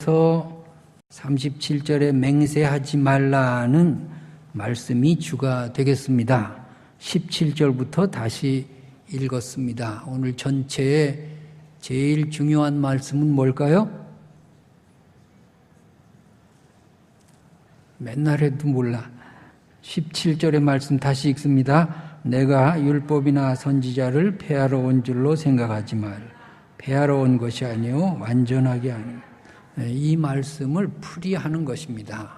그래서 37절에 맹세하지 말라는 말씀이 주가 되겠습니다. 17절부터 다시 읽었습니다. 오늘 전체에 제일 중요한 말씀은 뭘까요? 맨날 해도 몰라. 17절의 말씀 다시 읽습니다. 내가 율법이나 선지자를 폐하러 온 줄로 생각하지 말. 폐하러 온 것이 아니요 완전하게 하는. 이 말씀을 풀이하는 것입니다.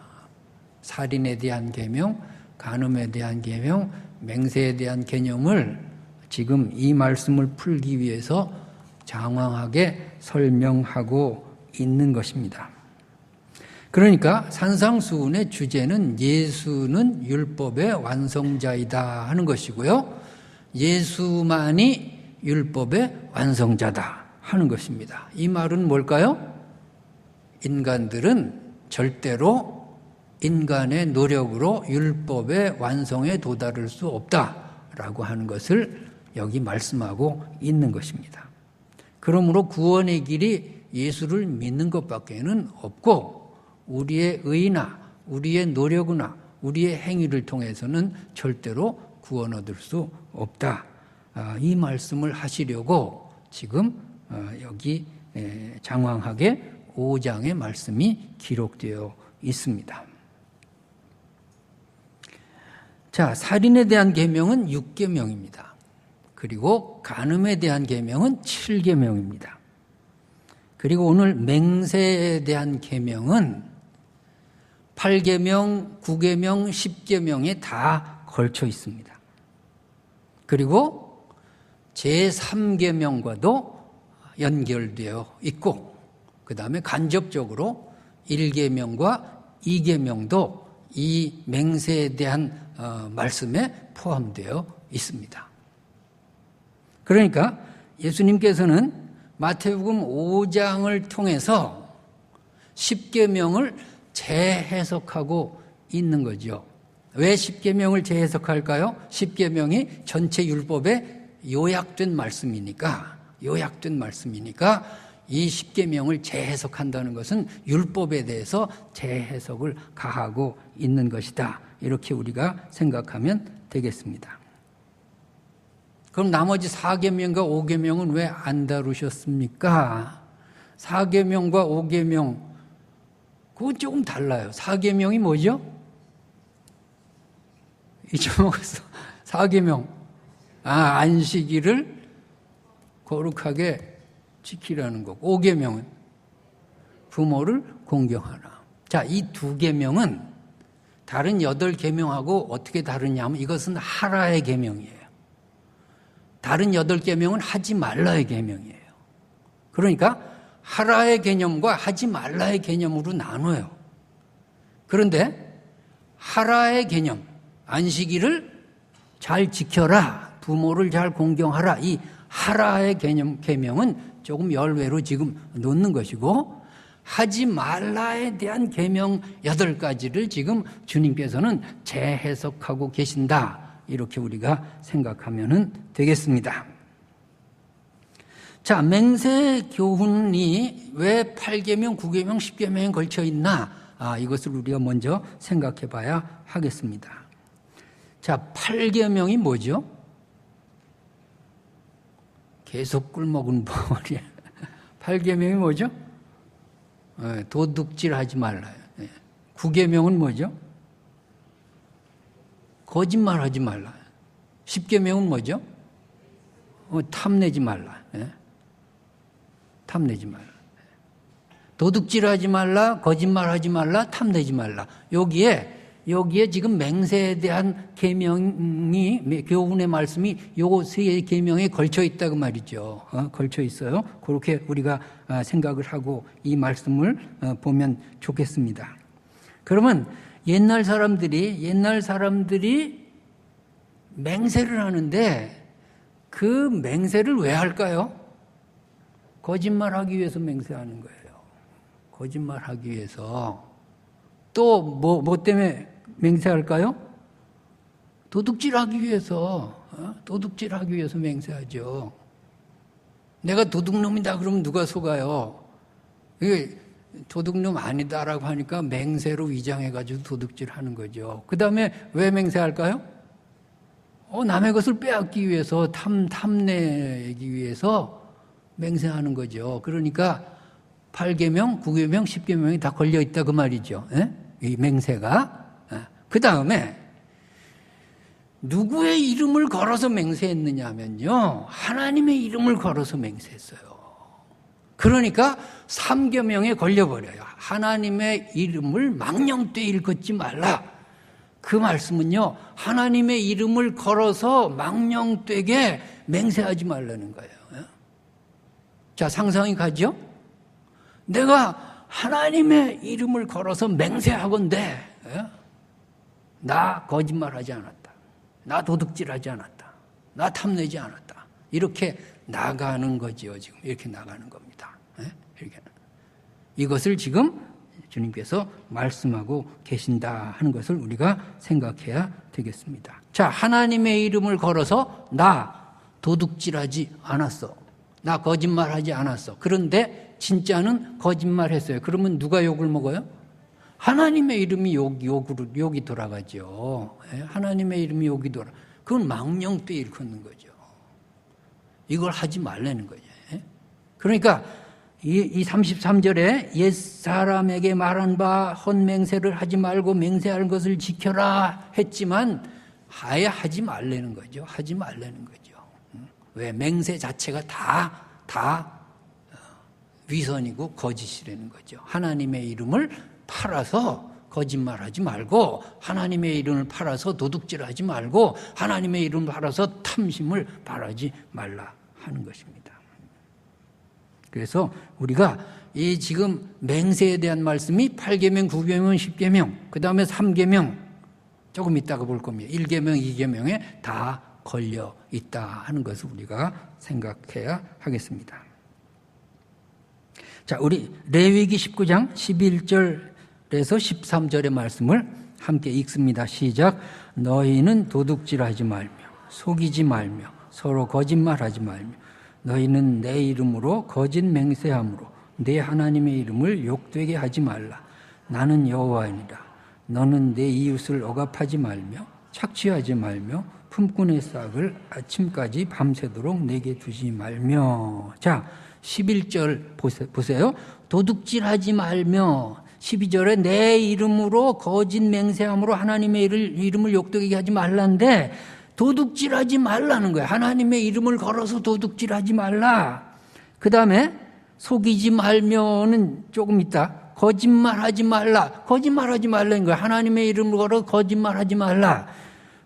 살인에 대한 계명, 간음에 대한 계명, 맹세에 대한 개념을 지금 이 말씀을 풀기 위해서 장황하게 설명하고 있는 것입니다. 그러니까 산상수훈의 주제는 예수는 율법의 완성자이다 하는 것이고요. 예수만이 율법의 완성자다 하는 것입니다. 이 말은 뭘까요? 인간들은 절대로 인간의 노력으로 율법의 완성에 도달할 수 없다라고 하는 것을 여기 말씀하고 있는 것입니다. 그러므로 구원의 길이 예수를 믿는 것밖에는 없고 우리의 의나 우리의 노력이나 우리의 행위를 통해서는 절대로 구원 얻을 수 없다. 이 말씀을 하시려고 지금 여기 장황하게 5장의 말씀이 기록되어 있습니다. 자, 살인에 대한 계명은 6계명입니다. 그리고 간음에 대한 계명은 7계명입니다. 그리고 오늘 맹세에 대한 계명은 8계명, 9계명, 10계명에 다 걸쳐 있습니다. 그리고 제3계명과도 연결되어 있고 그 다음에 간접적으로 1계명과 2계명도 이 맹세에 대한 말씀에 포함되어 있습니다. 그러니까 예수님께서는 마태복음 5장을 통해서 10계명을 재해석하고 있는 거죠. 왜 10계명을 재해석할까요? 10계명이 전체 율법에 요약된 말씀이니까 이 10계명을 재해석한다는 것은 율법에 대해서 재해석을 가하고 있는 것이다. 이렇게 우리가 생각하면 되겠습니다. 그럼 나머지 4계명과 5계명은 왜 안 다루셨습니까? 4계명과 5계명 그건 조금 달라요. 4계명이 뭐죠? 잊어먹었어. 4계명 안식일을 거룩하게 지키라는 거고 5계명은 부모를 공경하라. 자, 이 2계명은 다른 8계명하고 어떻게 다르냐면 이것은 하라의 계명이에요. 다른 8계명은 하지 말라의 계명이에요. 그러니까 하라의 개념과 하지 말라의 개념으로 나눠요. 그런데 하라의 개념, 안식일을 잘 지켜라, 부모를 잘 공경하라, 이 하라의 계명은 조금 열외로 지금 놓는 것이고 하지 말라에 대한 계명 8가지를 지금 주님께서는 재해석하고 계신다. 이렇게 우리가 생각하면 되겠습니다. 자, 맹세 교훈이 왜 8계명, 9계명, 10계명에 걸쳐 있나? 이것을 우리가 먼저 생각해 봐야 하겠습니다. 자, 8계명이 뭐죠? 계속 꿀먹은 벌이야. 8계명이 뭐죠? 도둑질 하지 말라요. 9계명은 뭐죠? 거짓말 하지 말라. 10계명은 뭐죠? 탐내지 말라. 탐내지 말라. 도둑질 하지 말라, 거짓말 하지 말라, 탐내지 말라. 여기에 지금 맹세에 대한 계명이, 교훈의 말씀이 요 세 계명에 걸쳐 있다고 말이죠. 걸쳐 있어요. 그렇게 우리가 생각을 하고 이 말씀을 보면 좋겠습니다. 그러면 옛날 사람들이 맹세를 하는데 그 맹세를 왜 할까요? 거짓말하기 위해서 맹세하는 거예요. 거짓말하기 위해서. 또 뭐 때문에 맹세할까요? 도둑질하기 위해서 맹세하죠. 내가 도둑놈이다 그러면 누가 속아요? 도둑놈 아니다라고 하니까 맹세로 위장해가지고 도둑질 하는 거죠. 그 다음에 왜 맹세할까요? 남의 것을 빼앗기 위해서, 탐내기 위해서 맹세하는 거죠. 그러니까 8계명, 9계명, 10계명이 다 걸려있다 그 말이죠. 이 맹세가. 그 다음에 누구의 이름을 걸어서 맹세했느냐 하면요, 하나님의 이름을 걸어서 맹세했어요. 그러니까 3계명에 걸려버려요. 하나님의 이름을 망령되이 일컫지 말라. 그 말씀은요, 하나님의 이름을 걸어서 망령되게 맹세하지 말라는 거예요. 자, 상상이 가죠? 내가 하나님의 이름을 걸어서 맹세하건대 나 거짓말하지 않았다, 나 도둑질하지 않았다, 나 탐내지 않았다, 이렇게 나가는 거지요. 지금 이렇게 나가는 겁니다. 이렇게. 이것을 지금 주님께서 말씀하고 계신다 하는 것을 우리가 생각해야 되겠습니다. 자, 하나님의 이름을 걸어서 나 도둑질하지 않았어, 나 거짓말하지 않았어. 그런데 진짜는 거짓말했어요. 그러면 누가 욕을 먹어요? 하나님의 이름이 욕이 돌아가죠. 하나님의 이름이 욕이 돌아. 그건 망령되이 일컫는 거죠. 이걸 하지 말라는 거죠. 그러니까 이 33절에 옛사람에게 말한 바 헛맹세를 하지 말고 맹세할 것을 지켜라 했지만 아예 하지 말라는 거죠. 하지 말라는 거죠. 왜? 맹세 자체가 다 위선이고 거짓이라는 거죠. 하나님의 이름을 팔아서 거짓말하지 말고, 하나님의 이름을 팔아서 도둑질하지 말고, 하나님의 이름을 팔아서 탐심을 바라지 말라 하는 것입니다. 그래서 우리가 이 지금 맹세에 대한 말씀이 8계명, 9계명, 10계명, 그 다음에 3계명 조금 이따가 볼 겁니다. 1계명, 2계명에 다 걸려 있다 하는 것을 우리가 생각해야 하겠습니다. 자, 우리 레위기 19장 11절에서 13절의 말씀을 함께 읽습니다. 시작. 너희는 도둑질하지 말며 속이지 말며 서로 거짓말하지 말며 너희는 내 이름으로 거짓 맹세함으로 내 하나님의 이름을 욕되게 하지 말라. 나는 여호와이니라. 너는 내 이웃을 억압하지 말며 착취하지 말며 품꾼의 싹을 아침까지 밤새도록 내게 두지 말며. 자, 11절 보세요. 도둑질하지 말며, 12절에 내 이름으로 거짓 맹세함으로 하나님의 이름을 욕되게 하지 말라는데 도둑질하지 말라는 거예요. 하나님의 이름을 걸어서 도둑질하지 말라. 그 다음에 속이지 말며는 조금 있다. 거짓말하지 말라. 거짓말하지 말라는 거예요. 하나님의 이름을 걸어 거짓말하지 말라.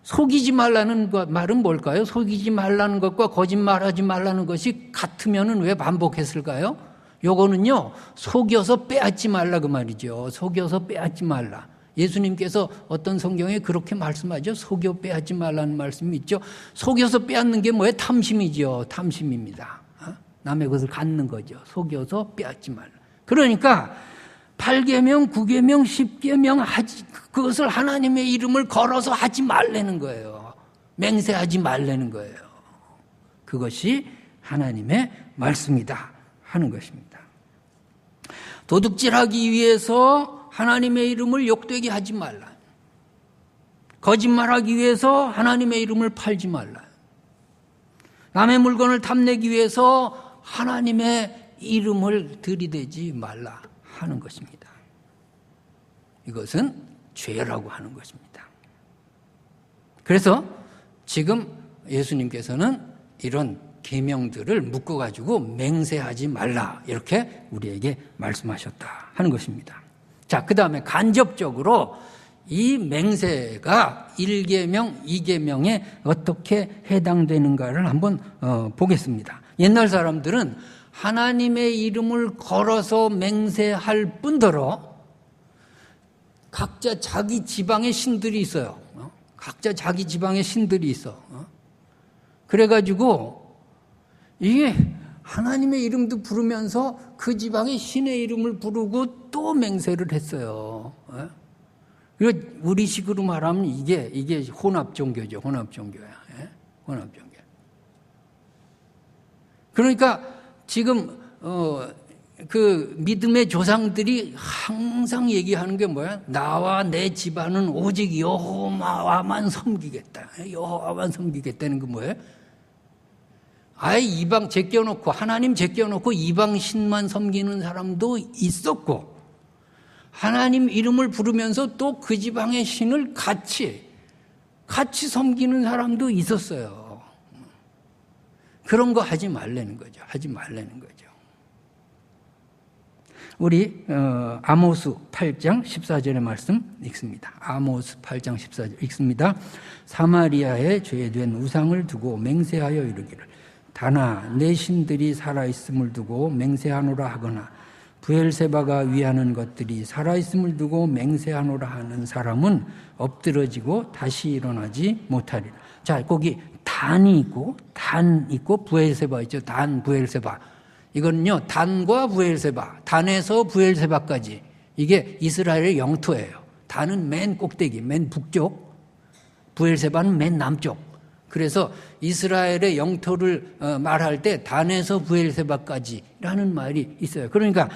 속이지 말라는 말은 뭘까요? 속이지 말라는 것과 거짓말하지 말라는 것이 같으면은 왜 반복했을까요? 요거는요, 속여서 빼앗지 말라 그 말이죠. 속여서 빼앗지 말라. 예수님께서 어떤 성경에 그렇게 말씀하죠. 속여 빼앗지 말라는 말씀이 있죠. 속여서 빼앗는 게 뭐예요? 탐심이죠. 탐심입니다. 남의 것을 갖는 거죠. 속여서 빼앗지 말라. 그러니까 8계명, 9계명, 10계명 그것을 하나님의 이름을 걸어서 하지 말라는 거예요. 맹세하지 말라는 거예요. 그것이 하나님의 말씀이다 하는 것입니다. 도둑질하기 위해서 하나님의 이름을 욕되게 하지 말라. 거짓말하기 위해서 하나님의 이름을 팔지 말라. 남의 물건을 탐내기 위해서 하나님의 이름을 들이대지 말라 하는 것입니다. 이것은 죄라고 하는 것입니다. 그래서 지금 예수님께서는 이런 계명들을 묶어가지고 맹세하지 말라 이렇게 우리에게 말씀하셨다 하는 것입니다. 자, 그 다음에 간접적으로 이 맹세가 1계명, 2계명에 어떻게 해당되는가를 한번 보겠습니다. 옛날 사람들은 하나님의 이름을 걸어서 맹세할 뿐더러 각자 자기 지방의 신들이 있어요. 각자 자기 지방의 신들이 있어. 그래가지고 이게 하나님의 이름도 부르면서 그 지방의 신의 이름을 부르고 또 맹세를 했어요. 우리식으로 말하면 이게 혼합 종교죠. 혼합 종교야. 혼합 종교. 그러니까 지금 그 믿음의 조상들이 항상 얘기하는 게 뭐야? 나와 내 집안은 오직 여호와만 섬기겠다. 여호와만 섬기겠다는 게 뭐예요? 아예 이방 제껴놓고 하나님 제껴놓고 이방 신만 섬기는 사람도 있었고, 하나님 이름을 부르면서 또 그 지방의 신을 같이 섬기는 사람도 있었어요. 그런 거 하지 말라는 거죠. 하지 말라는 거죠. 우리 아모스 8장 14절의 말씀 읽습니다. 아모스 8장 14절 읽습니다. 사마리아에 죄된 우상을 두고 맹세하여 이르기를 다나 내 신들이 살아있음을 두고 맹세하노라 하거나 브엘세바가 위하는 것들이 살아있음을 두고 맹세하노라 하는 사람은 엎드러지고 다시 일어나지 못하리라. 자, 거기 단이 있고 브엘세바 있죠. 단, 브엘세바. 이거는요, 단과 브엘세바, 단에서 브엘세바까지 이게 이스라엘의 영토예요. 단은 맨 꼭대기, 맨 북쪽, 브엘세바는 맨 남쪽. 그래서 이스라엘의 영토를 말할 때 단에서 브엘세바까지라는 말이 있어요. 그러니까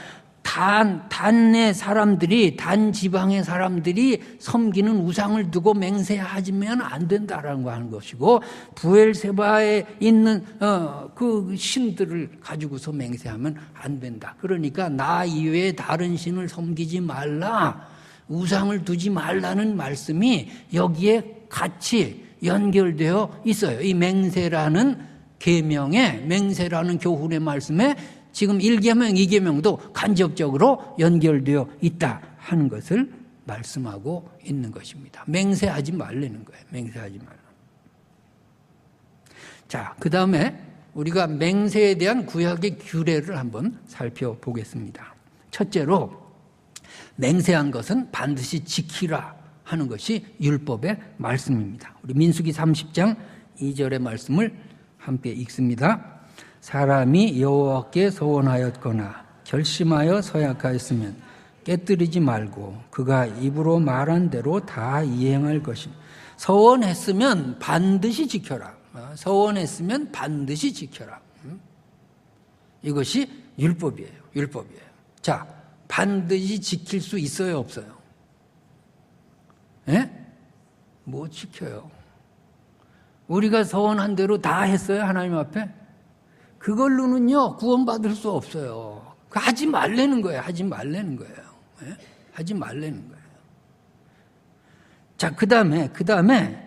단의 사람들이, 단 지방의 사람들이 섬기는 우상을 두고 맹세하지면 안 된다라는 거 하는 것이고, 브엘세바에 있는 그 신들을 가지고서 맹세하면 안 된다. 그러니까 나 이외에 다른 신을 섬기지 말라, 우상을 두지 말라는 말씀이 여기에 같이 연결되어 있어요. 이 맹세라는 계명에, 맹세라는 교훈의 말씀에 지금 1계명, 2계명도 간접적으로 연결되어 있다 하는 것을 말씀하고 있는 것입니다. 맹세하지 말라는 거예요. 맹세하지 말라. 자, 그 다음에 우리가 맹세에 대한 구약의 규례를 한번 살펴보겠습니다. 첫째로, 맹세한 것은 반드시 지키라 하는 것이 율법의 말씀입니다. 우리 민수기 30장 2절의 말씀을 함께 읽습니다. 사람이 여호와께 서원하였거나 결심하여 서약하였으면 깨뜨리지 말고 그가 입으로 말한 대로 다 이행할 것이니. 서원했으면 반드시 지켜라. 서원했으면 반드시 지켜라. 이것이 율법이에요. 율법이에요. 자, 반드시 지킬 수 있어요, 없어요? 예? 못 지켜요. 우리가 서원한 대로 다 했어요, 하나님 앞에? 그걸로는요, 구원받을 수 없어요. 하지 말라는 거예요. 하지 말라는 거예요. 예? 하지 말라는 거예요. 자, 그 다음에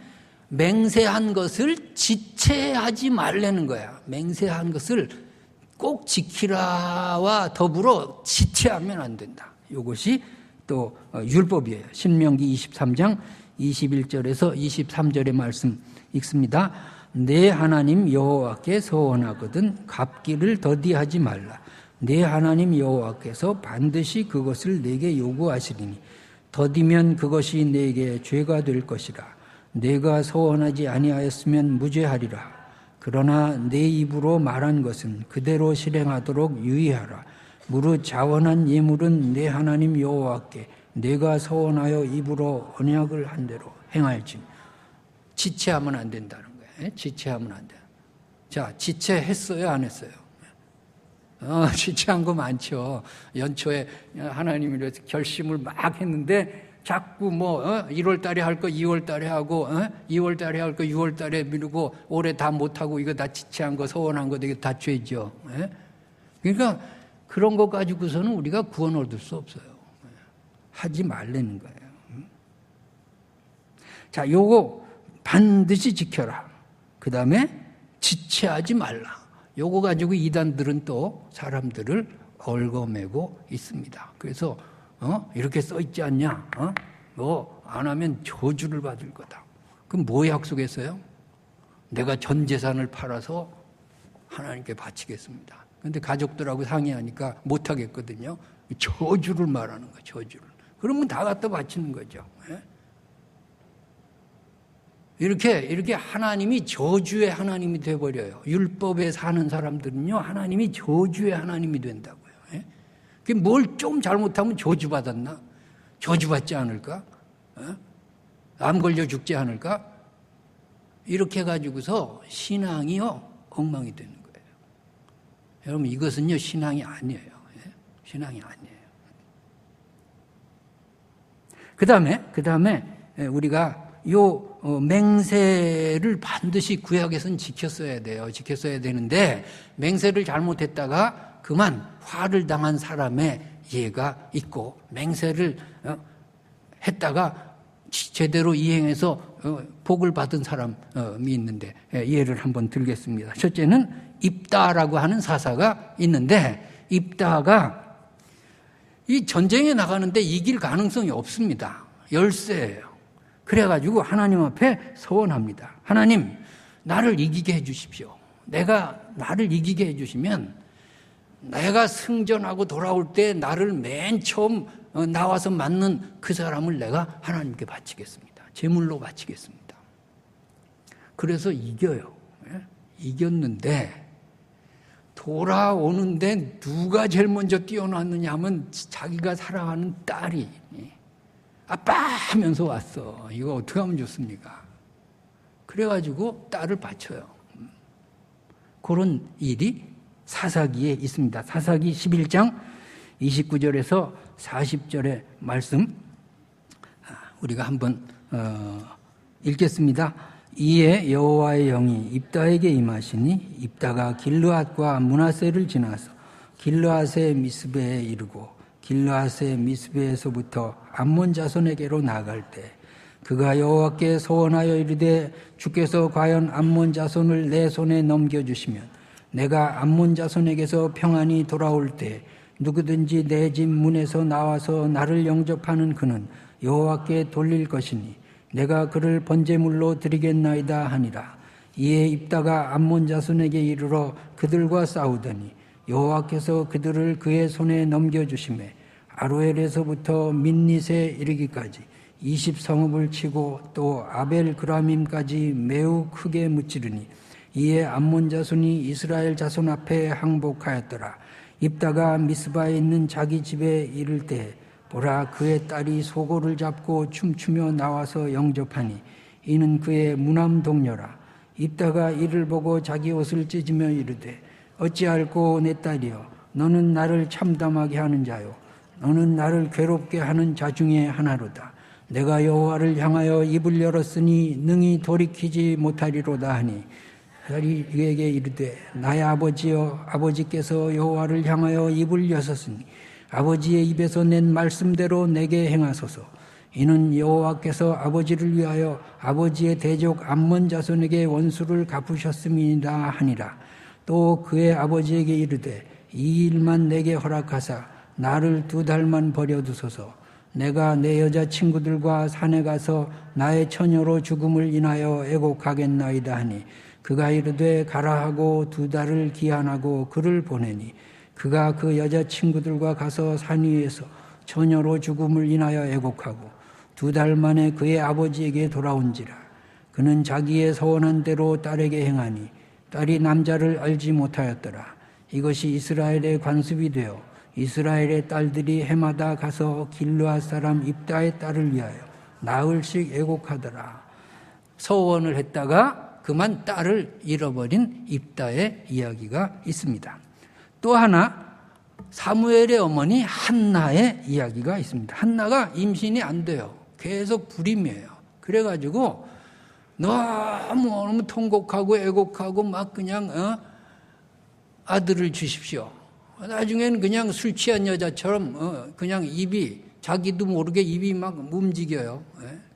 맹세한 것을 지체하지 말라는 거야. 맹세한 것을 꼭 지키라와 더불어 지체하면 안 된다. 이것이 또 율법이에요. 신명기 23장 21절에서 23절의 말씀 읽습니다. 내 하나님 여호와께 서원하거든 갚기를 더디하지 말라. 내 하나님 여호와께서 반드시 그것을 내게 요구하시리니 더디면 그것이 내게 죄가 될 것이라. 내가 서원하지 아니하였으면 무죄하리라. 그러나 내 입으로 말한 것은 그대로 실행하도록 유의하라. 무릇 자원한 예물은 내 하나님 여호와께 내가 서원하여 입으로 언약을 한 대로 행할지. 지체하면 안 된다는 거예요. 지체하면 안 돼요. 자, 지체했어요, 안 했어요? 지체한 거 많죠. 연초에 하나님이 이렇게 결심을 막 했는데 자꾸 1월 달에 할 거 2월 달에 하고 2월 달에 할 거 6월 달에 미루고 올해 다 못하고 이거 다 지체한 거 서원한 거 이게 다 죄죠. 그러니까 그런 거 가지고서는 우리가 구원 얻을 수 없어요. 하지 말라는 거예요. 자, 요거 반드시 지켜라. 그 다음에 지체하지 말라. 요거 가지고 이단들은 또 사람들을 얽어매고 있습니다. 그래서 이렇게 써 있지 않냐? 너 안 하면 저주를 받을 거다. 그럼 뭐 약속했어요? 내가 전 재산을 팔아서 하나님께 바치겠습니다. 그런데 가족들하고 상의하니까 못 하겠거든요. 저주를 말하는 거예요. 저주를. 그러면 다 갖다 바치는 거죠. 이렇게 하나님이 저주의 하나님이 돼버려요. 율법에 사는 사람들은요, 하나님이 저주의 하나님이 된다고요. 뭘 좀 잘못하면 저주받았나? 저주받지 않을까? 암 걸려 죽지 않을까? 이렇게 해가지고서 신앙이요, 엉망이 되는 거예요. 여러분, 이것은요, 신앙이 아니에요. 신앙이 아니에요. 그 다음에 우리가 요 맹세를 반드시 구약에서는 지켰어야 돼요. 지켰어야 되는데 맹세를 잘못했다가 그만 화를 당한 사람의 예가 있고, 맹세를 했다가 제대로 이행해서 복을 받은 사람이 있는데 예를 한번 들겠습니다. 첫째는 입다라고 하는 사사가 있는데, 입다가 이 전쟁에 나가는데 이길 가능성이 없습니다. 열세예요. 그래가지고 하나님 앞에 서원합니다. 하나님, 나를 이기게 해주십시오. 나를 이기게 해주시면 내가 승전하고 돌아올 때 나를 맨 처음 나와서 맞는 그 사람을 내가 하나님께 바치겠습니다. 제물로 바치겠습니다. 그래서 이겨요. 이겼는데 돌아오는데 누가 제일 먼저 뛰어났느냐 하면 자기가 사랑하는 딸이 아빠 하면서 왔어. 이거 어떻게 하면 좋습니까? 그래가지고 딸을 바쳐요. 그런 일이 사사기에 있습니다. 사사기 11장 29절에서 40절의 말씀 우리가 한번 읽겠습니다. 이에 여호와의 영이 입다에게 임하시니 입다가 길르앗과 므낫세를 지나서 길르앗의 미스베에 이르고 길르앗의 미스베에서부터 암몬 자손에게로 나아갈 때 그가 여호와께 소원하여 이르되 주께서 과연 암몬 자손을 내 손에 넘겨주시면 내가 암몬 자손에게서 평안히 돌아올 때 누구든지 내 집 문에서 나와서 나를 영접하는 그는 여호와께 돌릴 것이니 내가 그를 번제물로 드리겠나이다 하니라. 이에 입다가 암몬 자손에게 이르러 그들과 싸우더니 여호와께서 그들을 그의 손에 넘겨주시매 아로엘에서부터 민닛에 이르기까지 20성읍을 치고 또 아벨 그라밈까지 매우 크게 무찌르니 이에 암몬 자손이 이스라엘 자손 앞에 항복하였더라. 입다가 미스바에 있는 자기 집에 이를 때 보라 그의 딸이 소고를 잡고 춤추며 나와서 영접하니 이는 그의 무남 동료라. 입다가 이를 보고 자기 옷을 찢으며 이르되 어찌할꼬 내 딸이여 너는 나를 참담하게 하는 자요 너는 나를 괴롭게 하는 자 중에 하나로다. 내가 여호와를 향하여 입을 열었으니 능히 돌이키지 못하리로다 하니 딸이 그에게 이르되 나의 아버지여 아버지께서 여호와를 향하여 입을 여셨으니 아버지의 입에서 낸 말씀대로 내게 행하소서. 이는 여호와께서 아버지를 위하여 아버지의 대족 암몬 자손에게 원수를 갚으셨음이니라 하니라. 또 그의 아버지에게 이르되 이 일만 내게 허락하사 나를 2달만 버려두소서. 내가 내 여자친구들과 산에 가서 나의 처녀로 죽음을 인하여 애곡하겠나이다 하니 그가 이르되 가라 하고 2달을 기한하고 그를 보내니 그가 그 여자친구들과 가서 산 위에서 처녀로 죽음을 인하여 애곡하고 2달 만에 그의 아버지에게 돌아온지라. 그는 자기의 서원한 대로 딸에게 행하니 딸이 남자를 알지 못하였더라. 이것이 이스라엘의 관습이 되어 이스라엘의 딸들이 해마다 가서 길르앗 사람 입다의 딸을 위하여 나흘씩 애곡하더라. 서원을 했다가 그만 딸을 잃어버린 입다의 이야기가 있습니다. 또 하나 사무엘의 어머니 한나의 이야기가 있습니다. 한나가 임신이 안 돼요. 계속 불임이에요. 그래가지고 너무 통곡하고 애곡하고 막 그냥 아들을 주십시오. 나중에는 그냥 술 취한 여자처럼 그냥 입이 자기도 모르게 입이 막 움직여요.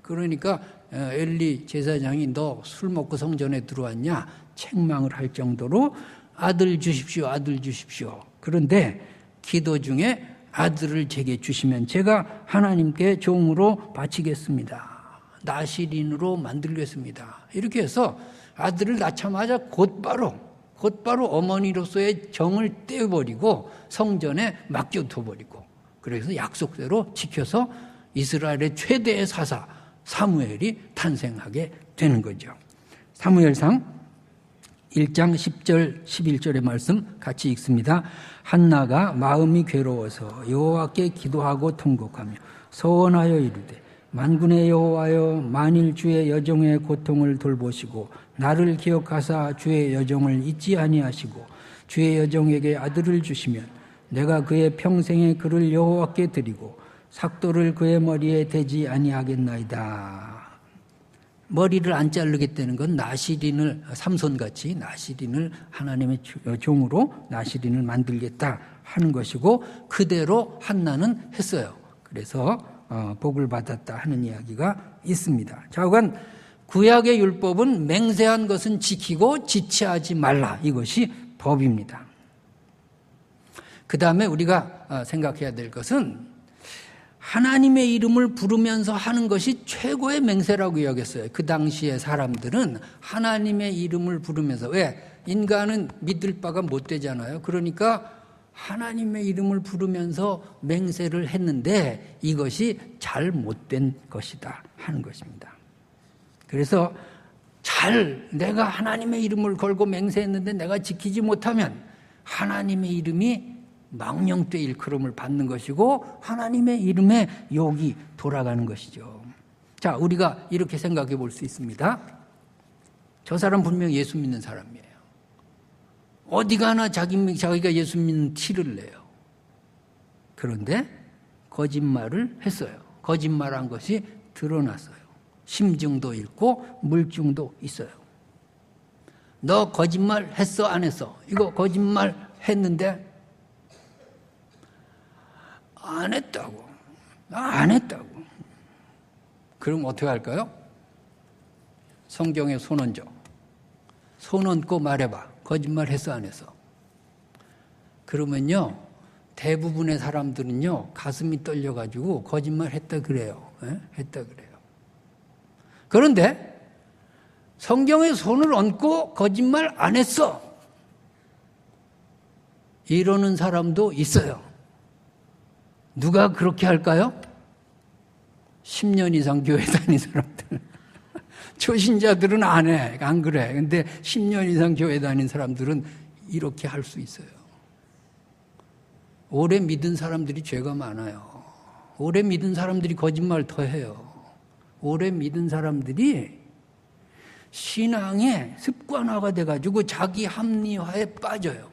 그러니까 엘리 제사장이 너 술 먹고 성전에 들어왔냐 책망을 할 정도로 아들 주십시오, 아들 주십시오. 그런데 기도 중에 아들을 제게 주시면 제가 하나님께 종으로 바치겠습니다. 나실인으로 만들겠습니다. 이렇게 해서 아들을 낳자마자 곧바로 어머니로서의 정을 떼어버리고 성전에 맡겨둬버리고 그래서 약속대로 지켜서 이스라엘의 최대의 사사 사무엘이 탄생하게 되는 거죠. 사무엘상 1장 10절 11절의 말씀 같이 읽습니다. 한나가 마음이 괴로워서 여호와께 기도하고 통곡하며 서원하여 이르되 만군의 여호와여 만일 주의 여종의 고통을 돌보시고 나를 기억하사 주의 여종을 잊지 아니하시고 주의 여종에게 아들을 주시면 내가 그의 평생에 그를 여호와께 드리고 삭도를 그의 머리에 대지 아니하겠나이다. 머리를 안 자르겠다는 건 나시린을, 삼손같이 나시린을 하나님의 종으로 나시린을 만들겠다 하는 것이고, 그대로 한나는 했어요. 그래서 복을 받았다 하는 이야기가 있습니다. 좌우간 구약의 율법은 맹세한 것은 지키고 지체하지 말라, 이것이 법입니다. 그 다음에 우리가 생각해야 될 것은 하나님의 이름을 부르면서 하는 것이 최고의 맹세라고 여겼어요. 그 당시의 사람들은 하나님의 이름을 부르면서, 왜? 인간은 믿을 바가 못 되잖아요. 그러니까 하나님의 이름을 부르면서 맹세를 했는데 이것이 잘못된 것이다 하는 것입니다. 그래서 내가 하나님의 이름을 걸고 맹세했는데 내가 지키지 못하면 하나님의 이름이 망령되 일컬음을 받는 것이고 하나님의 이름에 욕이 돌아가는 것이죠. 자, 우리가 이렇게 생각해 볼 수 있습니다. 저 사람 분명 예수 믿는 사람이에요. 어디 가나 자기가 예수 믿는 티를 내요. 그런데 거짓말을 했어요. 거짓말한 것이 드러났어요. 심증도 있고 물증도 있어요. 너 거짓말 했어 안 했어? 이거 거짓말 했는데 안 했다고. 안 했다고. 그럼 어떻게 할까요? 성경에 손 얹어. 손 얹고 말해봐. 거짓말 했어 안 했어? 그러면요, 대부분의 사람들은요 가슴이 떨려가지고 거짓말 했다 그래요. 했다 그래요. 그런데 성경에 손을 얹고 거짓말 안 했어, 이러는 사람도 있어요. 누가 그렇게 할까요? 10년 이상 교회 다닌 사람들. 초신자들은 안 해. 안 그래. 근데 10년 이상 교회 다닌 사람들은 이렇게 할 수 있어요. 오래 믿은 사람들이 죄가 많아요. 오래 믿은 사람들이 거짓말 더 해요. 오래 믿은 사람들이 신앙의 습관화가 돼가지고 자기 합리화에 빠져요.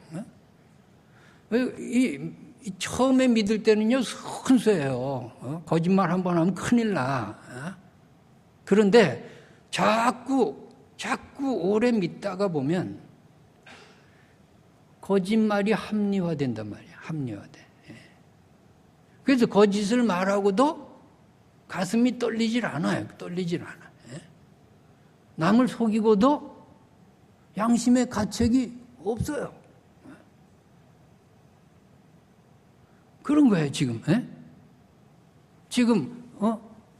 처음에 믿을 때는요 순수해요. 거짓말 한번 하면 큰일 나. 그런데 자꾸 오래 믿다가 보면 거짓말이 합리화된단 말이에요. 합리화돼. 그래서 거짓을 말하고도 가슴이 떨리질 않아요. 떨리질 않아. 남을 속이고도 양심의 가책이 없어요. 그런 거예요, 지금. 지금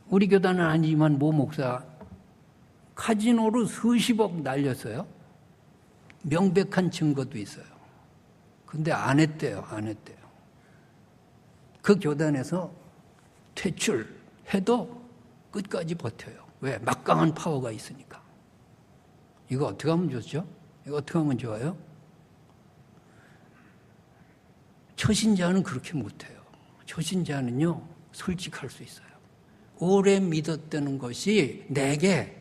우리 교단은 아니지만 모 목사 카지노로 수십억 날렸어요. 명백한 증거도 있어요. 근데 안 했대요. 안 했대요. 그 교단에서 퇴출해도 끝까지 버텨요. 왜? 막강한 파워가 있으니까. 이거 어떻게 하면 좋죠? 이거 어떻게 하면 좋아요? 초신자는 그렇게 못해요. 초신자는요 솔직할 수 있어요. 오래 믿었다는 것이 내게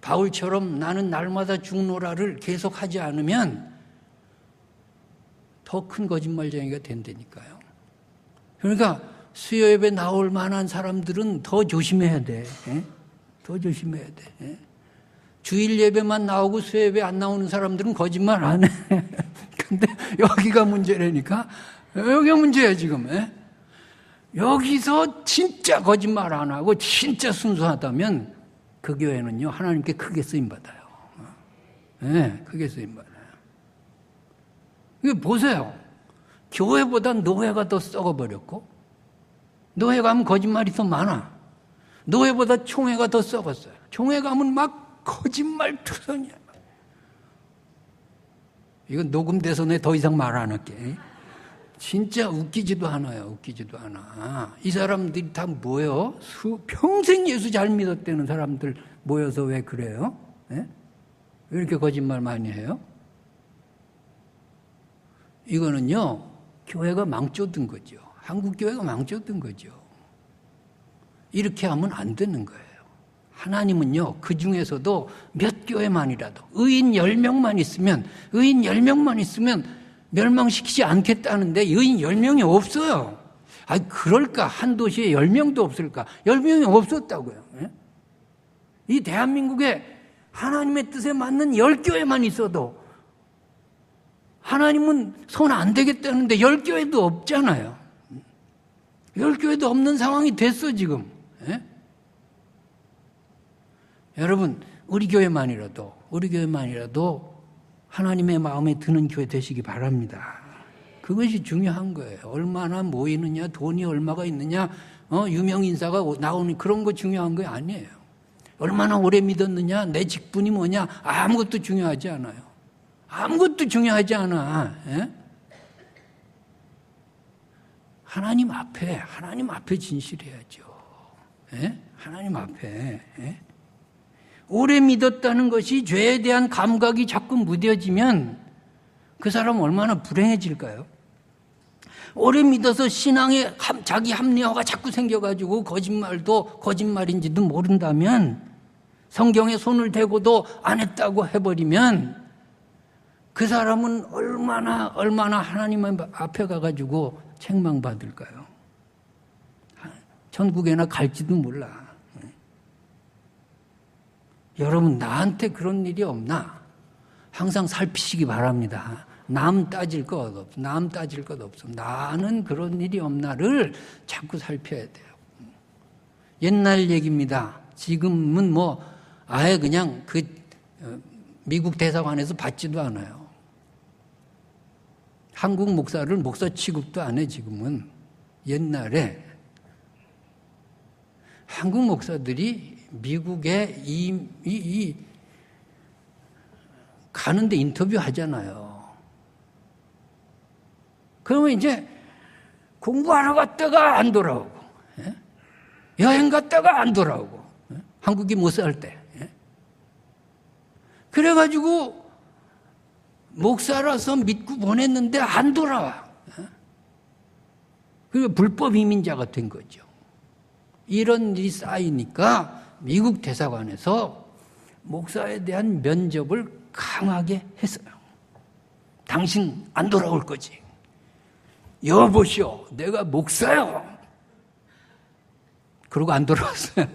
바울처럼 나는 날마다 죽노라를 계속하지 않으면 더 큰 거짓말쟁이가 된다니까요. 그러니까 수요예배 나올 만한 사람들은 더 조심해야 돼. 더 조심해야 돼. 주일 예배만 나오고 수요예배 안 나오는 사람들은 거짓말 안 해. 근데 여기가 문제라니까. 여기가 문제예요 지금. 여기서 진짜 거짓말 안 하고 진짜 순수하다면 그 교회는요 하나님께 크게 쓰임받아요. 크게 쓰임받아요. 이거 보세요. 교회보다 노회가 더 썩어버렸고, 노회 가면 거짓말이 더 많아. 노회보다 총회가 더 썩었어요. 총회 가면 막 거짓말 투성이야. 이건 녹음돼서 내 더 이상 말 안 할게. 진짜 웃기지도 않아요. 웃기지도 않아. 이 사람들이 다 뭐예요? 평생 예수 잘 믿었다는 사람들 모여서 왜 그래요? 왜 이렇게 거짓말 많이 해요? 이거는요 교회가 망쳐든 거죠. 한국 교회가 망쳐든 거죠. 이렇게 하면 안 되는 거예요. 하나님은요 그 중에서도 몇 교회만이라도 의인 10명만 있으면 멸망시키지 않겠다는데 여인 10명이 없어요. 아니, 그럴까? 한 도시에 10명도 없을까? 10명이 없었다고요. 예? 이 대한민국에 하나님의 뜻에 맞는 10교회만 있어도 하나님은 손 안 대겠다는데 10교회도 없잖아요. 10교회도 없는 상황이 됐어, 지금. 예? 여러분, 우리 교회만이라도 하나님의 마음에 드는 교회 되시기 바랍니다. 그것이 중요한 거예요. 얼마나 모이느냐, 돈이 얼마가 있느냐, 유명 인사가 나오는 그런 거 중요한 거 아니에요. 얼마나 오래 믿었느냐, 내 직분이 뭐냐, 아무것도 중요하지 않아요. 아무것도 중요하지 않아. 예? 하나님 앞에 진실해야죠. 예? 하나님 앞에. 예? 오래 믿었다는 것이 죄에 대한 감각이 자꾸 무뎌지면 그 사람 얼마나 불행해질까요? 오래 믿어서 신앙에 자기 합리화가 자꾸 생겨가지고 거짓말도 거짓말인지도 모른다면, 성경에 손을 대고도 안 했다고 해버리면 그 사람은 얼마나 하나님 앞에 가가지고 책망받을까요? 천국에나 갈지도 몰라. 여러분, 나한테 그런 일이 없나? 항상 살피시기 바랍니다. 남 따질 것 없어. 나는 그런 일이 없나를 자꾸 살펴야 돼요. 옛날 얘기입니다. 지금은 아예 그냥 미국 대사관에서 받지도 않아요. 한국 목사를 목사 취급도 안 해, 지금은. 옛날에 한국 목사들이 미국에 가는데 인터뷰 하잖아요. 그러면 이제 공부하러 갔다가 안 돌아오고, 예? 여행 갔다가 안 돌아오고, 예? 한국이 못 살 때. 예? 그래가지고 목사라서 믿고 보냈는데 안 돌아와. 예? 그리고 불법 이민자가 된 거죠. 이런 일이 쌓이니까 미국 대사관에서 목사에 대한 면접을 강하게 했어요. 당신 안 돌아올 거지? 여보시오, 내가 목사요. 그러고 안 돌아왔어요.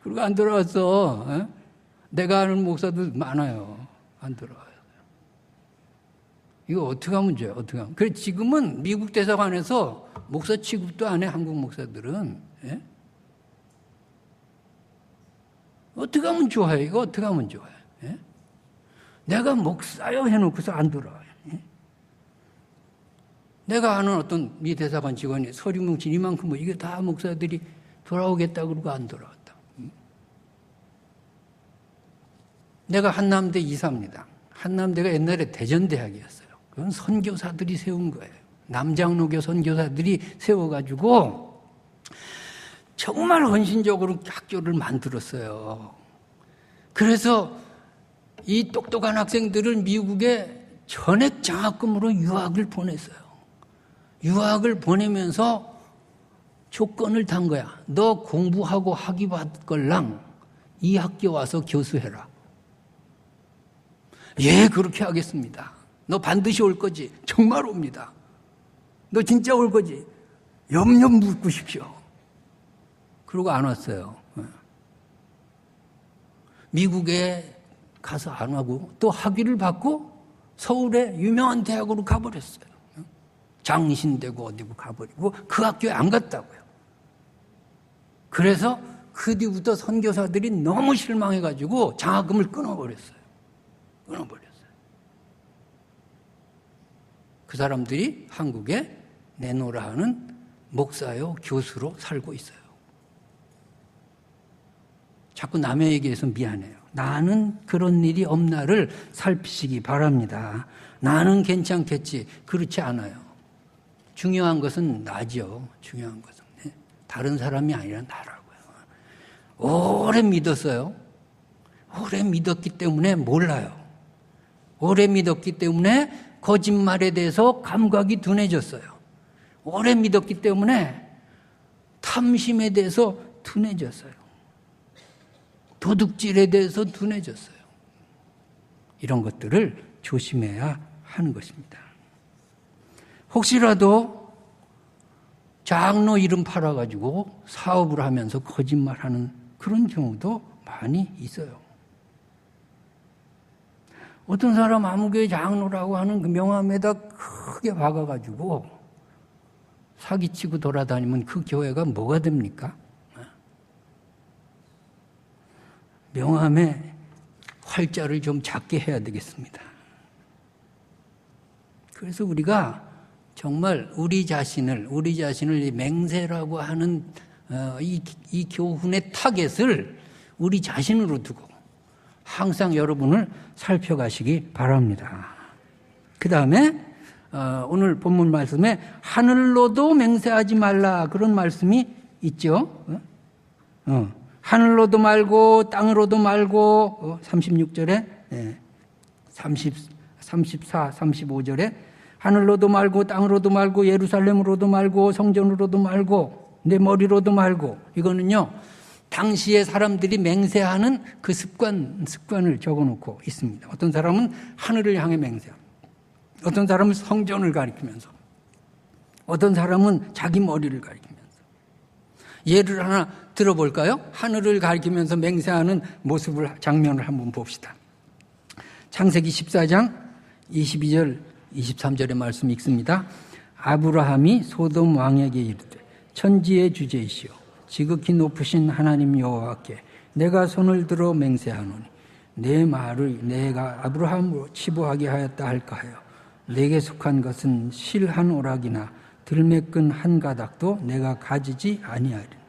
그러고 안 돌아왔어. 에? 내가 아는 목사도 많아요. 안 돌아와요. 이거 어떻게 하면 좋아요? 어떻게 하면? 그래, 지금은 미국 대사관에서 목사 취급도 안 해, 한국 목사들은. 예? 어떻게 하면 좋아요? 이거 어떻게 하면 좋아요? 예? 내가 목사요 해놓고서 안 돌아와요. 예? 내가 아는 어떤 미 대사관 직원이 서류 뭉친 이만큼 이게 다 목사들이 돌아오겠다 그러고 안 돌아왔다. 내가 한남대 이사입니다. 한남대가 옛날에 대전대학이었어요. 그건 선교사들이 세운 거예요. 남장로교 선교사들이 세워가지고 정말 헌신적으로 학교를 만들었어요. 그래서 이 똑똑한 학생들을 미국에 전액 장학금으로 유학을 보냈어요. 유학을 보내면서 조건을 단 거야. 너 공부하고 학위 받걸랑 이 학교 와서 교수해라. 예, 그렇게 하겠습니다. 너 반드시 올 거지? 정말 옵니다. 너 진짜 올 거지? 염려 묻으십시오. 그러고 안 왔어요. 미국에 가서 안 하고 또 학위를 받고 서울의 유명한 대학으로 가버렸어요. 장신대고 어디고 가버리고 그 학교에 안 갔다고요. 그래서 그 뒤부터 선교사들이 너무 실망해가지고 장학금을 끊어버렸어요. 그 사람들이 한국에 내노라 하는 목사요, 교수로 살고 있어요. 자꾸 남의 얘기해서 미안해요. 나는 그런 일이 없나를 살피시기 바랍니다. 나는 괜찮겠지. 그렇지 않아요. 중요한 것은 나죠. 중요한 것은. 다른 사람이 아니라 나라고요. 오래 믿었어요. 오래 믿었기 때문에 몰라요. 오래 믿었기 때문에 거짓말에 대해서 감각이 둔해졌어요. 오래 믿었기 때문에 탐심에 대해서 둔해졌어요. 도둑질에 대해서 둔해졌어요. 이런 것들을 조심해야 하는 것입니다. 혹시라도 장로 이름 팔아가지고 사업을 하면서 거짓말하는 그런 경우도 많이 있어요. 어떤 사람 아무개 장로라고 하는 그 명함에다 크게 박아가지고 사기치고 돌아다니면 그 교회가 뭐가 됩니까? 명함에 활자를 좀 작게 해야 되겠습니다. 그래서 우리가 정말 우리 자신을 이 맹세라고 하는 이 교훈의 타겟을 우리 자신으로 두고 항상 여러분을 살펴가시기 바랍니다. 그 다음에 오늘 본문 말씀에 하늘로도 맹세하지 말라 그런 말씀이 있죠. 하늘로도 말고 땅으로도 말고 36절에 34, 35절에 하늘로도 말고 땅으로도 말고 예루살렘으로도 말고 성전으로도 말고 내 머리로도 말고 이거는요. 당시에 사람들이 맹세하는 그 습관을 적어놓고 있습니다. 어떤 사람은 하늘을 향해 맹세합니다. 어떤 사람은 성전을 가리키면서 어떤 사람은 자기 머리를 가리키면서 예를 하나 들어볼까요? 하늘을 가리키면서 맹세하는 장면을 한번 봅시다. 창세기 14장 22절 23절의 말씀 읽습니다. 아브라함이 소돔 왕에게 이르되 천지의 주제이시오 지극히 높으신 하나님 여호와께 내가 손을 들어 맹세하노니 내 말을 내가 아브라함으로 치부하게 하였다 할까 하여 내게 속한 것은 실 한 오락이나 들매끈 한 가닥도 내가 가지지 아니하리라.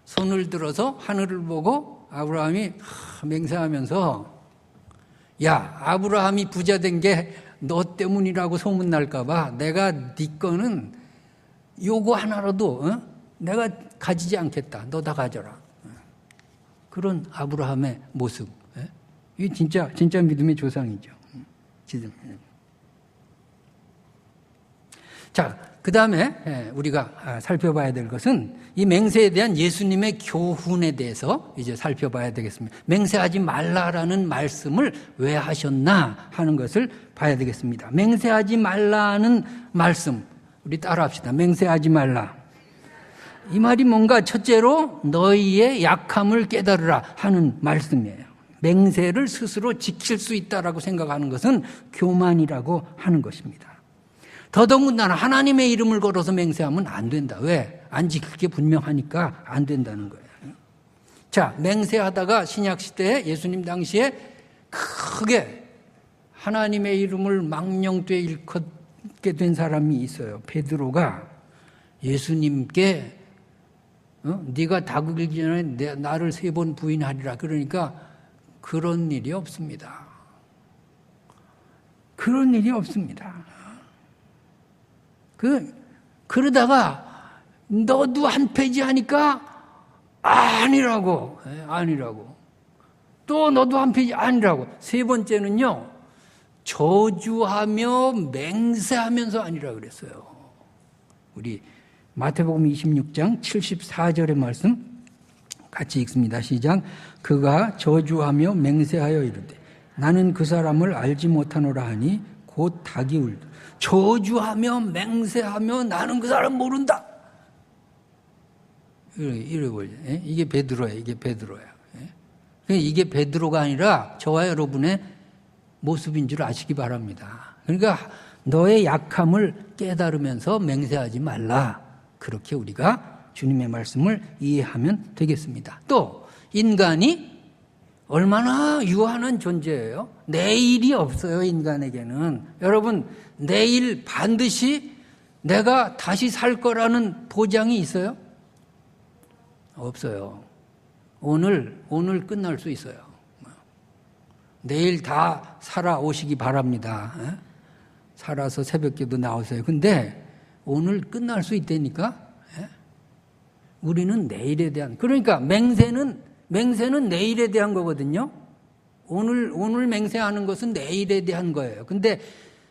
손을 들어서 하늘을 보고 아브라함이 맹세하면서 야 아브라함이 부자 된 게 너 때문이라고 소문날까 봐 내가 네 거는 요거 하나라도 내가 가지지 않겠다. 너 다 가져라. 그런 아브라함의 모습. 이게 진짜 믿음의 조상이죠. 자, 그 다음에 우리가 살펴봐야 될 것은 이 맹세에 대한 예수님의 교훈에 대해서 이제 살펴봐야 되겠습니다. 맹세하지 말라라는 말씀을 왜 하셨나 하는 것을 봐야 되겠습니다. 맹세하지 말라는 말씀, 우리 따라합시다. 맹세하지 말라. 이 말이 뭔가 첫째로 너희의 약함을 깨달으라 하는 말씀이에요. 맹세를 스스로 지킬 수 있다라고 생각하는 것은 교만이라고 하는 것입니다. 더더군다나 하나님의 이름을 걸어서 맹세하면 안 된다. 왜? 안 지킬 게 분명하니까 안 된다는 거예요. 자, 맹세하다가 신약시대에 예수님 당시에 크게 하나님의 이름을 망령되이 일컫게 된 사람이 있어요. 베드로가 예수님께 네가 다그기 전에 나를 3번 부인하리라. 그러니까 그런 일이 없습니다. 그런 일이 없습니다. 그러다가 너도 한 페이지 하니까 아니라고. 또 너도 한 페이지 아니라고. 3번째는요. 저주하며 맹세하면서 아니라 그랬어요. 우리 마태복음 26장 74절의 말씀 같이 읽습니다. 시작. 그가 저주하며 맹세하여 이르되 나는 그 사람을 알지 못하노라 하니 곧 닭이 울다. 저주하며 맹세하며 나는 그 사람 모른다. 이래 보죠. 이게 베드로예요. 이게 베드로가 아니라 저와 여러분의 모습인 줄 아시기 바랍니다. 그러니까 너의 약함을 깨달으면서 맹세하지 말라. 그렇게 우리가 주님의 말씀을 이해하면 되겠습니다. 또 인간이 얼마나 유한한 존재예요. 내일이 없어요. 인간에게는. 여러분 내일 반드시 내가 다시 살 거라는 보장이 있어요? 없어요. 오늘 끝날 수 있어요. 내일 다 살아오시기 바랍니다. 살아서 새벽기도 나오세요. 근데 오늘 끝날 수 있다니까. 우리는 내일에 대한, 그러니까 맹세는 내일에 대한 거거든요. 오늘 맹세하는 것은 내일에 대한 거예요. 근데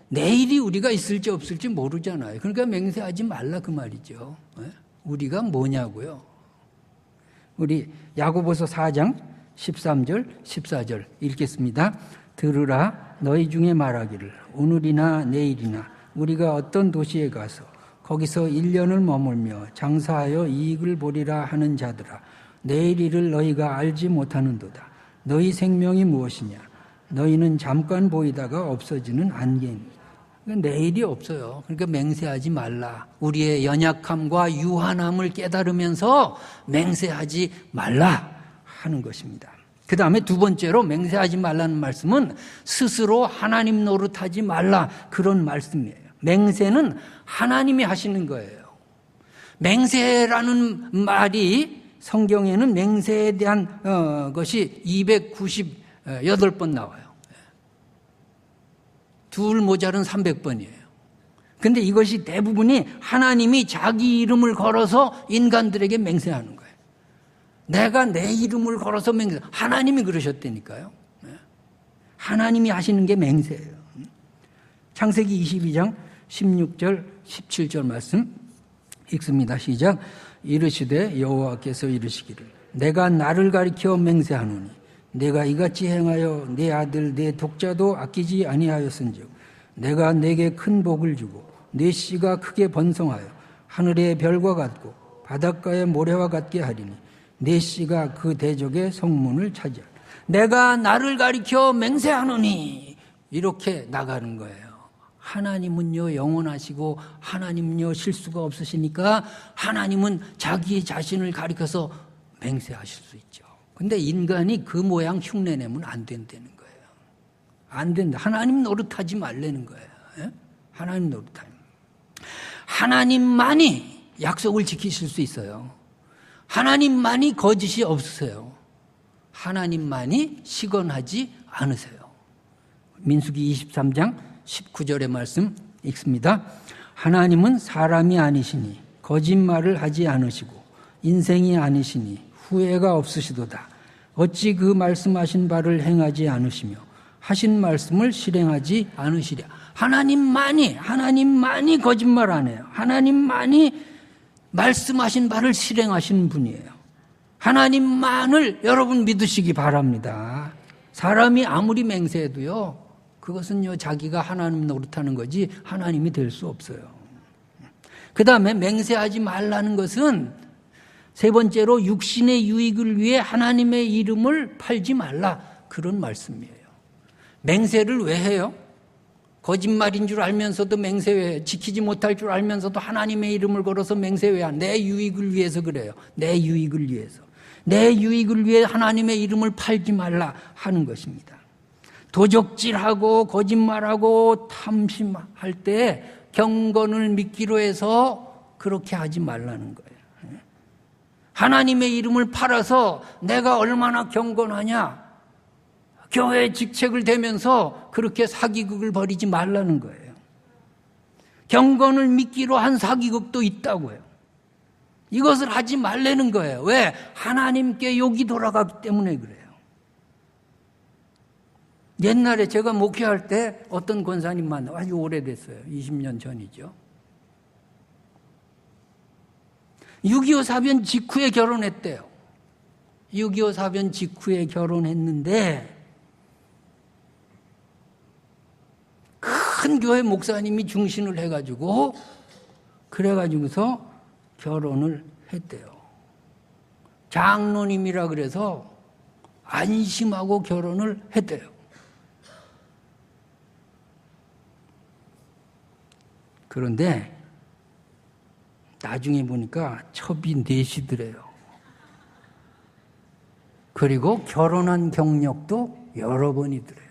내일이 우리가 있을지 없을지 모르잖아요. 그러니까 맹세하지 말라 그 말이죠. 우리가 뭐냐고요. 우리 야고보서 4장 13절 14절 읽겠습니다. 들으라 너희 중에 말하기를 오늘이나 내일이나 우리가 어떤 도시에 가서 거기서 1년을 머물며 장사하여 이익을 보리라 하는 자들아, 내일 일을 너희가 알지 못하는도다. 너희 생명이 무엇이냐? 너희는 잠깐 보이다가 없어지는 안개니. 내일이 없어요. 그러니까 맹세하지 말라. 우리의 연약함과 유한함을 깨달으면서 맹세하지 말라 하는 것입니다. 그 다음에 두 번째로 맹세하지 말라는 말씀은 스스로 하나님 노릇하지 말라, 그런 말씀이에요. 맹세는 하나님이 하시는 거예요. 맹세라는 말이 성경에는 맹세에 대한 것이 298번 나와요. 둘 모자른 300번이에요. 근데 이것이 대부분이 하나님이 자기 이름을 걸어서 인간들에게 맹세하는 거예요. 내가 내 이름을 걸어서 맹세, 하나님이 그러셨다니까요. 하나님이 하시는 게 맹세예요. 창세기 22장 16절 17절 말씀 읽습니다. 시작. 이르시되 여호와께서 이르시기를 내가 나를 가리켜 맹세하노니 내가 이같이 행하여 내 아들 내 독자도 아끼지 아니하였은즉 내가 내게 큰 복을 주고 내 씨가 크게 번성하여 하늘의 별과 같고 바닷가의 모래와 같게 하리니 내 씨가 그 대적의 성문을 차지하리라. 내가 나를 가리켜 맹세하노니 이렇게 나가는 거예요. 하나님은요 영원하시고 하나님은요 실수가 없으시니까 하나님은 자기 자신을 가리켜서 맹세하실 수 있죠. 근데 인간이 그 모양 흉내내면 안 된다는 거예요. 안 된다. 하나님 노릇하지 말라는 거예요. 예? 하나님 노릇하면. 하나님만이 약속을 지키실 수 있어요. 하나님만이 거짓이 없으세요. 하나님만이 시건하지 않으세요. 민수기 23장 19절의 말씀 읽습니다. 하나님은 사람이 아니시니 거짓말을 하지 않으시고 인생이 아니시니 후회가 없으시도다. 어찌 그 말씀하신 바를 행하지 않으시며 하신 말씀을 실행하지 않으시랴. 하나님만이 거짓말 안 해요. 하나님만이 말씀하신 바를 실행하시는 분이에요. 하나님만을 여러분 믿으시기 바랍니다. 사람이 아무리 맹세해도요, 그것은요 자기가 하나님 노릇하는 거지 하나님이 될 수 없어요. 그 다음에 맹세하지 말라는 것은 세 번째로 육신의 유익을 위해 하나님의 이름을 팔지 말라, 그런 말씀이에요. 맹세를 왜 해요? 거짓말인 줄 알면서도 맹세 왜 해요? 지키지 못할 줄 알면서도 하나님의 이름을 걸어서 맹세 왜 해요? 내 유익을 위해서 그래요. 내 유익을 위해서. 내 유익을 위해 하나님의 이름을 팔지 말라 하는 것입니다. 도적질하고 거짓말하고 탐심할 때 경건을 믿기로 해서 그렇게 하지 말라는 거예요. 하나님의 이름을 팔아서 내가 얼마나 경건하냐, 교회 직책을 대면서 그렇게 사기극을 벌이지 말라는 거예요. 경건을 믿기로 한 사기극도 있다고요. 이것을 하지 말라는 거예요. 왜? 하나님께 욕이 돌아가기 때문에 그래요. 옛날에 제가 목회할 때 어떤 권사님 만나, 아주 오래됐어요. 20년 전이죠. 6.25 사변 직후에 결혼했대요. 6.25 사변 직후에 결혼했는데 큰 교회 목사님이 중신을 해가지고 그래가지고서 결혼을 했대요. 장로님이라 그래서 안심하고 결혼을 했대요. 그런데 나중에 보니까 첩이 넷이더래요. 그리고 결혼한 경력도 여러 번이더래요.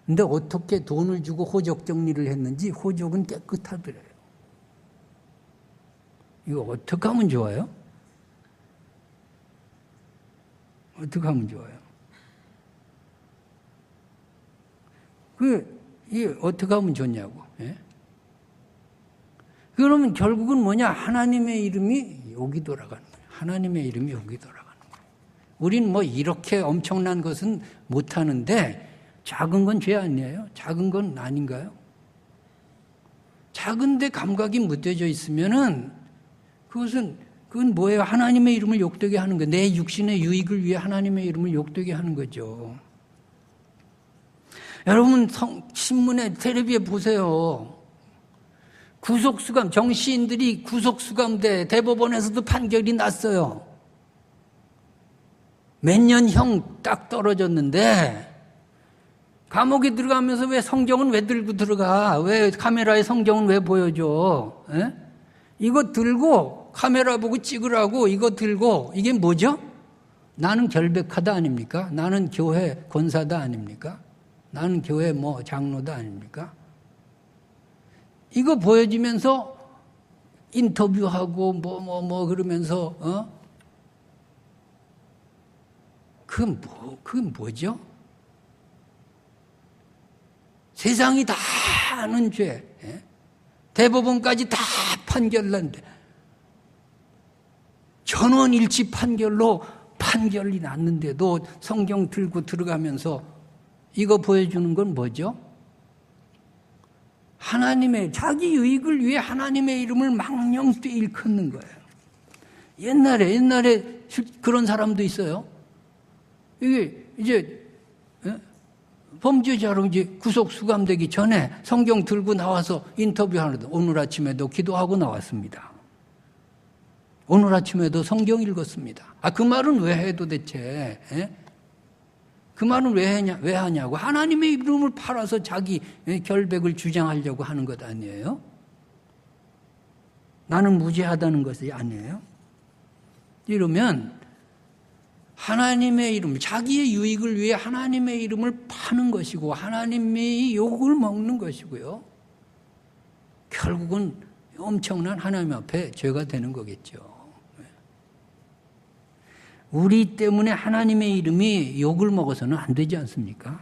근데 어떻게 돈을 주고 호적 정리를 했는지 호적은 깨끗하더래요. 이거 어떻게 하면 좋아요? 어떻게 하면 좋아요? 이게 어떻게 하면 좋냐고. 예? 그러면 결국은 뭐냐? 하나님의 이름이 여기 돌아가는 거예요. 하나님의 이름이 여기 돌아가는 거예요. 우린 뭐 이렇게 엄청난 것은 못하는데 작은 건 죄 아니에요? 작은 건 아닌가요? 작은데 감각이 무뎌져 있으면은 그건 뭐예요? 하나님의 이름을 욕되게 하는 거예요. 내 육신의 유익을 위해 하나님의 이름을 욕되게 하는 거죠. 여러분 신문에 텔레비에 보세요. 구속수감, 정치인들이 구속수감돼 대법원에서도 판결이 났어요. 몇 년 형 딱 떨어졌는데 감옥에 들어가면서 왜 성경은 왜 들고 들어가? 왜 카메라에 성경은 왜 보여줘? 에? 이거 들고 카메라 보고 찍으라고 이거 들고 이게 뭐죠? 나는 결백하다 아닙니까? 나는 교회 권사다 아닙니까? 나는 교회 뭐 장로다 아닙니까? 이거 보여주면서 인터뷰하고 뭐 그러면서 그건 뭐죠? 세상이 다 아는 죄, 대법원까지 다 판결난데 전원일치 판결로 판결이 났는데도 성경 들고 들어가면서 이거 보여주는 건 뭐죠? 하나님의 자기 유익을 위해 하나님의 이름을 망령되이 일컫는 거예요. 옛날에 그런 사람도 있어요. 이게 이제 범죄자로 이제 구속 수감되기 전에 성경 들고 나와서 인터뷰하는데 오늘 아침에도 기도하고 나왔습니다. 오늘 아침에도 성경 읽었습니다. 그 말은 왜 해 도대체? 그 말은 왜 하냐고. 하나님의 이름을 팔아서 자기 결백을 주장하려고 하는 것 아니에요? 나는 무죄하다는 것이 아니에요? 이러면 하나님의 이름, 자기의 유익을 위해 하나님의 이름을 파는 것이고 하나님의 욕을 먹는 것이고요. 결국은 엄청난 하나님 앞에 죄가 되는 거겠죠. 우리 때문에 하나님의 이름이 욕을 먹어서는 안 되지 않습니까?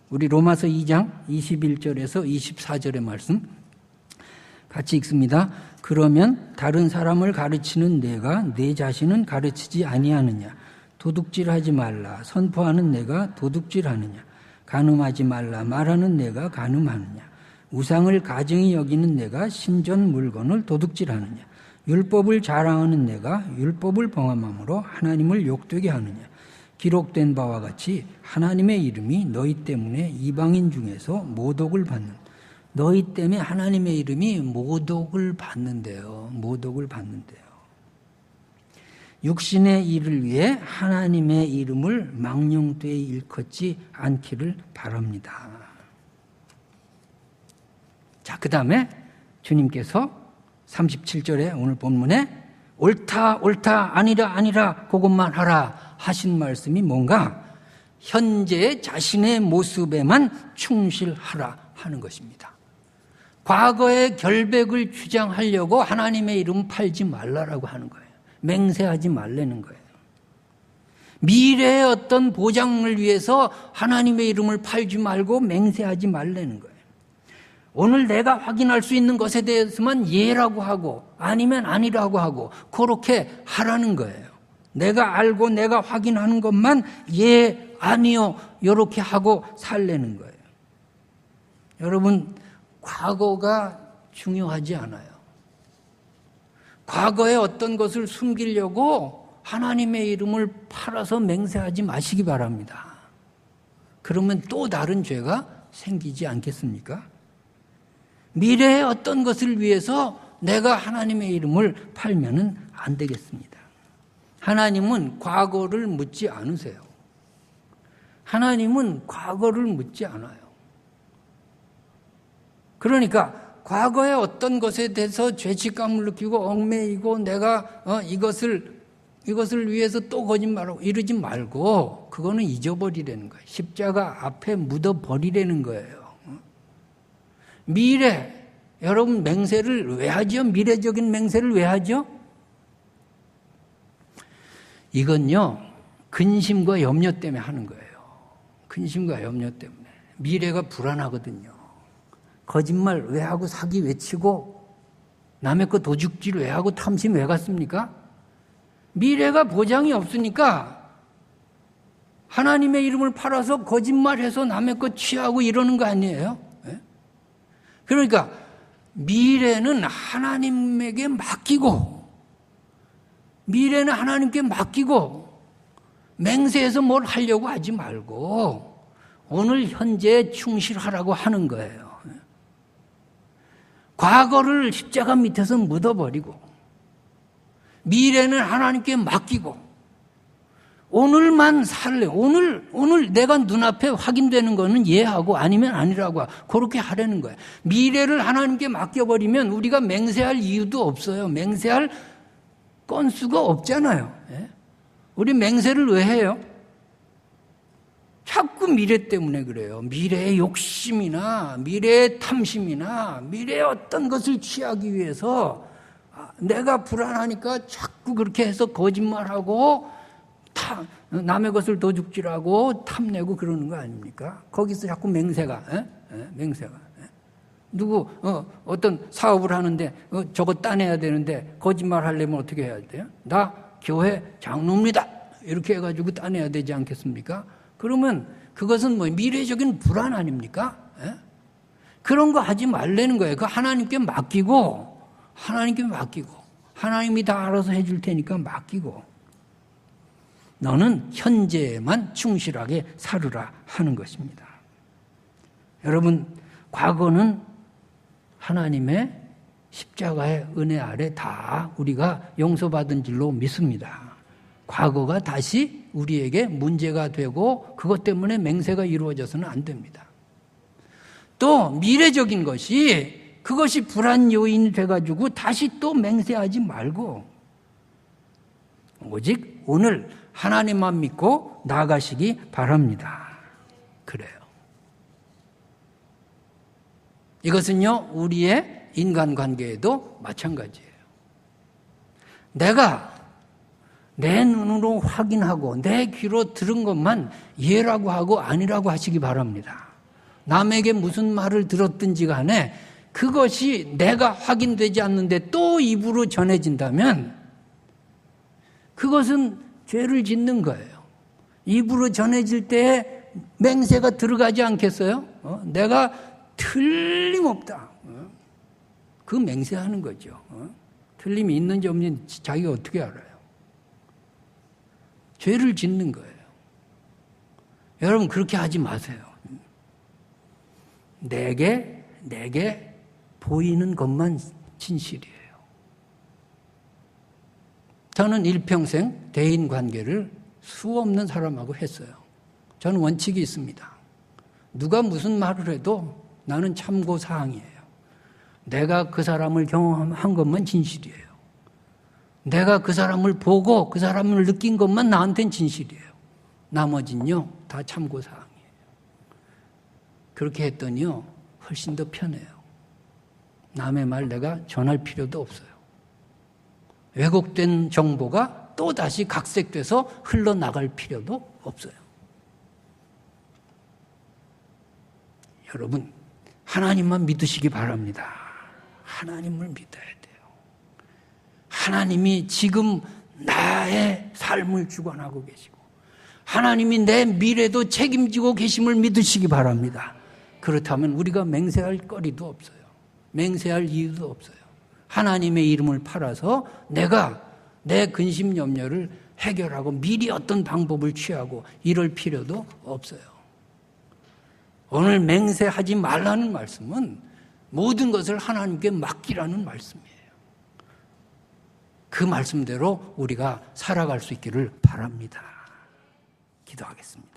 우리 로마서 2장 21절에서 24절의 말씀 같이 읽습니다. 그러면 다른 사람을 가르치는 내가 내 자신은 가르치지 아니하느냐? 도둑질하지 말라 선포하는 내가 도둑질하느냐? 간음하지 말라 말하는 내가 간음하느냐? 우상을 가증히 여기는 내가 신전 물건을 도둑질하느냐? 율법을 자랑하는 내가 율법을 범함으로 하나님을 욕되게 하느냐? 기록된 바와 같이 하나님의 이름이 너희 때문에 이방인 중에서 모독을 받는 너희 때문에 하나님의 이름이 모독을 받는데요. 모독을 받는데요. 육신의 일을 위해 하나님의 이름을 망령되이 일컫지 않기를 바랍니다. 자, 그 다음에 주님께서 37절에 오늘 본문에 옳다 아니라 그것만 하라 하신 말씀이 뭔가? 현재 자신의 모습에만 충실하라 하는 것입니다. 과거의 결백을 주장하려고 하나님의 이름 팔지 말라라고 하는 거예요. 맹세하지 말라는 거예요. 미래의 어떤 보장을 위해서 하나님의 이름을 팔지 말고 맹세하지 말라는 거예요. 오늘 내가 확인할 수 있는 것에 대해서만 예라고 하고 아니면 아니라고 하고 그렇게 하라는 거예요. 내가 알고 내가 확인하는 것만 예, 아니요 이렇게 하고 살라는 거예요. 여러분, 과거가 중요하지 않아요. 과거에 어떤 것을 숨기려고 하나님의 이름을 팔아서 맹세하지 마시기 바랍니다. 그러면 또 다른 죄가 생기지 않겠습니까? 미래의 어떤 것을 위해서 내가 하나님의 이름을 팔면은 안 되겠습니다. 하나님은 과거를 묻지 않으세요. 하나님은 과거를 묻지 않아요. 그러니까 과거의 어떤 것에 대해서 죄책감을 느끼고 얽매이고 내가 이것을 위해서 또 거짓말하고 이러지 말고 그거는 잊어버리라는 거예요. 십자가 앞에 묻어버리라는 거예요. 미래, 여러분 맹세를 왜 하죠? 미래적인 맹세를 왜 하죠? 이건요, 근심과 염려 때문에 하는 거예요. 근심과 염려 때문에. 미래가 불안하거든요. 거짓말 왜 하고 사기 왜 치고 남의 거 도둑질 왜 하고 탐심 왜 갔습니까? 미래가 보장이 없으니까 하나님의 이름을 팔아서 거짓말해서 남의 거 취하고 이러는 거 아니에요? 그러니까 미래는 하나님에게 맡기고 미래는 하나님께 맡기고 맹세해서 뭘 하려고 하지 말고 오늘 현재에 충실하라고 하는 거예요. 과거를 십자가 밑에서 묻어버리고 미래는 하나님께 맡기고 오늘만 살래. 오늘 내가 눈앞에 확인되는 거는 예하고 아니면 아니라고 그렇게 하라는 거예요. 미래를 하나님께 맡겨버리면 우리가 맹세할 이유도 없어요. 맹세할 건수가 없잖아요. 우리 맹세를 왜 해요? 자꾸 미래 때문에 그래요. 미래의 욕심이나 미래의 탐심이나 미래의 어떤 것을 취하기 위해서 내가 불안하니까 자꾸 그렇게 해서 거짓말하고 남의 것을 도둑질하고 탐내고 그러는 거 아닙니까? 거기서 자꾸 맹세가. 누구 어떤 사업을 하는데 저거 따내야 되는데 거짓말 하려면 어떻게 해야 돼요? 나 교회 장로입니다. 이렇게 해가지고 따내야 되지 않겠습니까? 그러면 그것은 미래적인 불안 아닙니까? 그런 거 하지 말라는 거예요. 그 하나님께 맡기고 하나님이 다 알아서 해줄 테니까 맡기고 너는 현재에만 충실하게 살으라 하는 것입니다. 여러분, 과거는 하나님의 십자가의 은혜 아래 다 우리가 용서받은 줄로 믿습니다. 과거가 다시 우리에게 문제가 되고 그것 때문에 맹세가 이루어져서는 안 됩니다. 또 미래적인 것이 그것이 불안 요인이 돼가지고 다시 또 맹세하지 말고 오직 오늘 하나님만 믿고 나아가시기 바랍니다. 그래요. 이것은요, 우리의 인간관계에도 마찬가지예요. 내가 내 눈으로 확인하고 내 귀로 들은 것만 예라고 하고 아니라고 하시기 바랍니다. 남에게 무슨 말을 들었든지 간에 그것이 내가 확인되지 않는데 또 입으로 전해진다면 그것은 죄를 짓는 거예요. 입으로 전해질 때 맹세가 들어가지 않겠어요? 내가 틀림없다. 그 맹세하는 거죠. 틀림이 있는지 없는지 자기가 어떻게 알아요? 죄를 짓는 거예요. 여러분 그렇게 하지 마세요. 내게 보이는 것만 진실이에요. 저는 일평생 대인관계를 수없는 사람하고 했어요. 저는 원칙이 있습니다. 누가 무슨 말을 해도 나는 참고사항이에요. 내가 그 사람을 경험한 것만 진실이에요. 내가 그 사람을 보고 그 사람을 느낀 것만 나한테는 진실이에요. 나머지는요 다 참고사항이에요. 그렇게 했더니요 훨씬 더 편해요. 남의 말 내가 전할 필요도 없어요. 왜곡된 정보가 또다시 각색돼서 흘러나갈 필요도 없어요. 여러분 하나님만 믿으시기 바랍니다. 하나님을 믿어야 돼요. 하나님이 지금 나의 삶을 주관하고 계시고 하나님이 내 미래도 책임지고 계심을 믿으시기 바랍니다. 그렇다면 우리가 맹세할 거리도 없어요. 맹세할 이유도 없어요. 하나님의 이름을 팔아서 내가 내 근심 염려를 해결하고 미리 어떤 방법을 취하고 이럴 필요도 없어요. 오늘 맹세하지 말라는 말씀은 모든 것을 하나님께 맡기라는 말씀이에요. 그 말씀대로 우리가 살아갈 수 있기를 바랍니다. 기도하겠습니다.